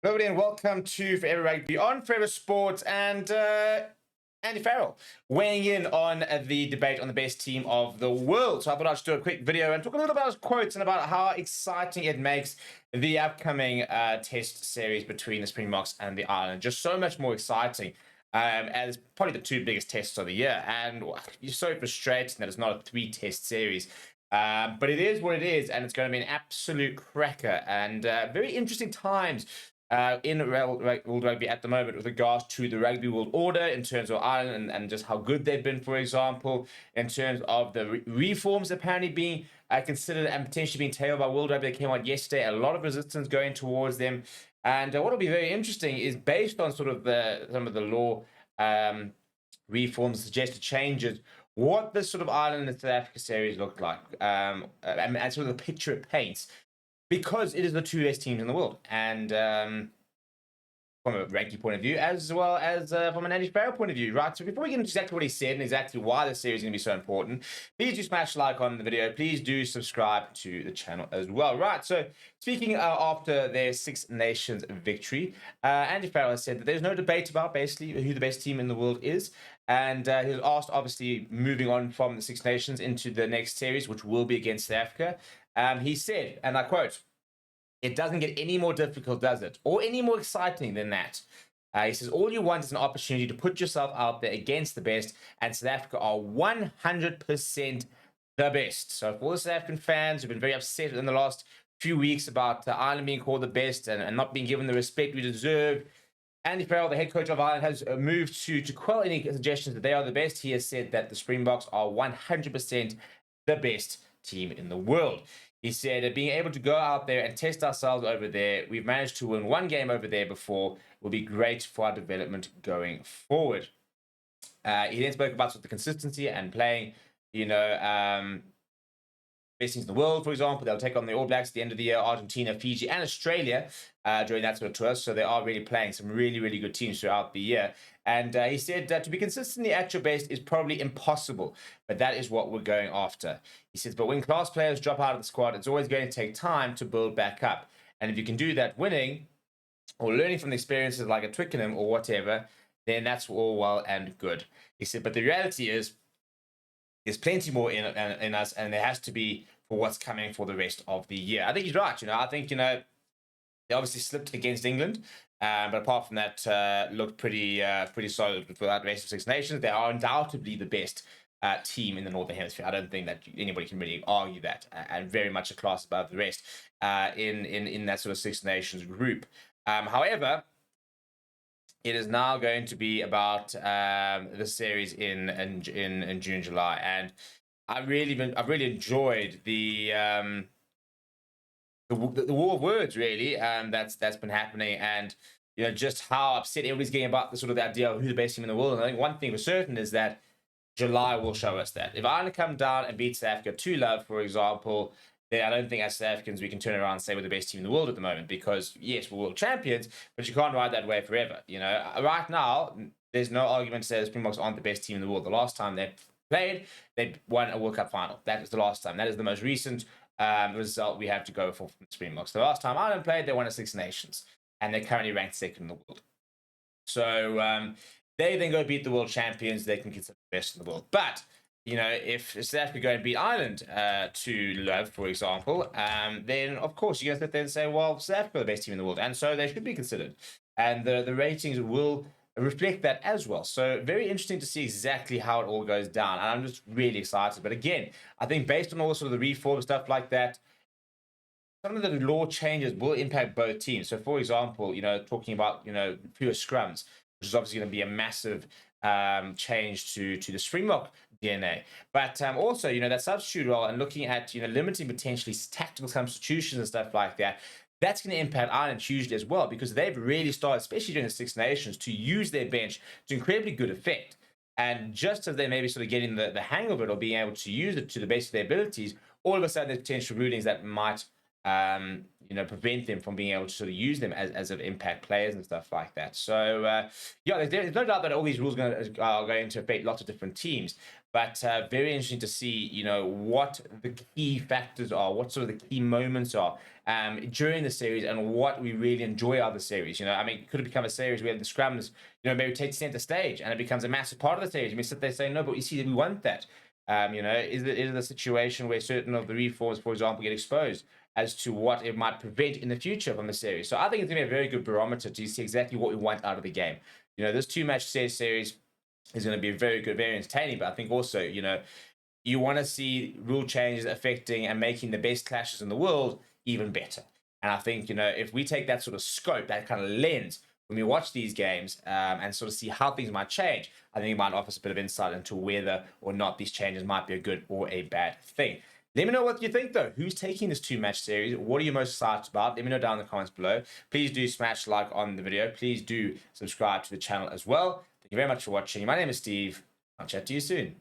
Hello and welcome to Forever Rugby on Forever Sports, and Andy Farrell weighing in on the debate on the best team of the world. So I thought I'd just do a quick video and talk a little about his quotes and about how exciting it makes the upcoming test series between the Springboks and the Island. Just so much more exciting. As probably the two biggest tests of the year, and you're so frustrating that it's not a 3-test series. But it is what it is, and it's going to be an absolute cracker and very interesting times in World Rugby at the moment with regards to the Rugby World Order in terms of Ireland and just how good they've been, for example, in terms of the reforms apparently being considered and potentially being tailed by World Rugby that came out yesterday. A lot of resistance going towards them. And what will be very interesting is based on sort of some of the law reforms, suggested changes, what the sort of Ireland and South Africa series look like, and sort of the picture it paints, because it is the two best teams in the world, and from a ranking point of view, as well as from an Andy Farrell point of view, right? So before we get into exactly what he said and exactly why the series is going to be so important, please do smash like on the video. Please do subscribe to the channel as well, right? So speaking after their Six Nations victory, Andy Farrell has said that there's no debate about basically who the best team in the world is. And he was asked, obviously, moving on from the Six Nations into the next series, which will be against South Africa. He said, and I quote, "It doesn't get any more difficult, does it? Or any more exciting than that." He says, "All you want is an opportunity to put yourself out there against the best, and South Africa are 100% the best." So for all the South African fans who've been very upset in the last few weeks about Ireland being called the best and not being given the respect we deserve, Andy Farrell, the head coach of Ireland, has moved to quell any suggestions that they are the best. He has said that the Springboks are 100% the best team in the world. He said being able to go out there and test ourselves over there, we've managed to win one game over there before, will be great for our development going forward. He then spoke about sort of the consistency and playing, best teams in the world, for example. They'll take on the All Blacks at the end of the year, Argentina, Fiji, and Australia during that sort of tour. So they are really playing some really, really good teams throughout the year. And he said to be consistently at your best is probably impossible, but that is what we're going after. He says, but when class players drop out of the squad, it's always going to take time to build back up. And if you can do that winning or learning from the experiences like at Twickenham or whatever, then that's all well and good. He said, but the reality is, there's plenty more in us, and there has to be for what's coming for the rest of the year. I think he's right. I think, they obviously slipped against England, but apart from that, looked pretty solid for that rest of Six Nations. They are undoubtedly the best team in the Northern Hemisphere. I don't think that anybody can really argue that, and very much a class above the rest in that sort of Six Nations group. However, it is now going to be about the series in June, July, and I've really enjoyed the war of words, really, that's been happening, and just how upset everybody's getting about the sort of the idea of who the best team in the world. And I think one thing for certain is that July will show us that. If Ireland come down and beat South Africa 2-0, for example, then I don't think as South Africans we can turn around and say we're the best team in the world at the moment, because yes, we're world champions, but you can't ride that way forever. Right now, there's no argument to say the Springboks aren't the best team in the world. The last time they played, they won a World Cup final. That was the last time. That is the most recent result we have to go for from the Springboks. The last time Ireland played, they won a Six Nations, and they're currently ranked second in the world. So they then go beat the world champions. They can consider the best in the world. But if South Africa go and beat Ireland 2-0, for example, then of course you're going to sit there and say, well, South Africa are the best team in the world, and so they should be considered. And the ratings will reflect that as well. So very interesting to see exactly how it all goes down. And I'm just really excited. But again, I think based on all sort of the reform stuff like that, some of the law changes will impact both teams. So for example, talking about, fewer scrums, which is obviously going to be a massive change to the Springbok DNA. But also, that substitute role and looking at, limiting potentially tactical substitutions and stuff like that, that's going to impact Ireland hugely as well, because they've really started, especially during the Six Nations, to use their bench to incredibly good effect. And just as they maybe sort of getting the hang of it or being able to use it to the best of their abilities, all of a sudden there's potential rulings that might prevent them from being able to sort of use them as of impact players and stuff like that. So there's no doubt that all these rules are going to affect lots of different teams. But very interesting to see, what the key factors are, what sort of the key moments are during the series, and what we really enjoy out of the series. Could it become a series where the scrums, maybe take center stage and it becomes a massive part of the series? And we sit there saying, no, but you see, we want that. Is it a situation where certain of the reforms, for example, get exposed as to what it might prevent in the future from the series? So I think it's going to be a very good barometer to see exactly what we want out of the game. This 2-match series is going to be very good, very entertaining. But I think also, you want to see rule changes affecting and making the best clashes in the world even better. And I think, if we take that sort of scope, that kind of lens, when we watch these games and sort of see how things might change, I think it might offer us a bit of insight into whether or not these changes might be a good or a bad thing. Let me know what you think, though. Who's taking this 2-match series? What are you most excited about? Let me know down in the comments below. Please do smash like on the video. Please do subscribe to the channel as well. Thank you very much for watching. My name is Steve. I'll chat to you soon.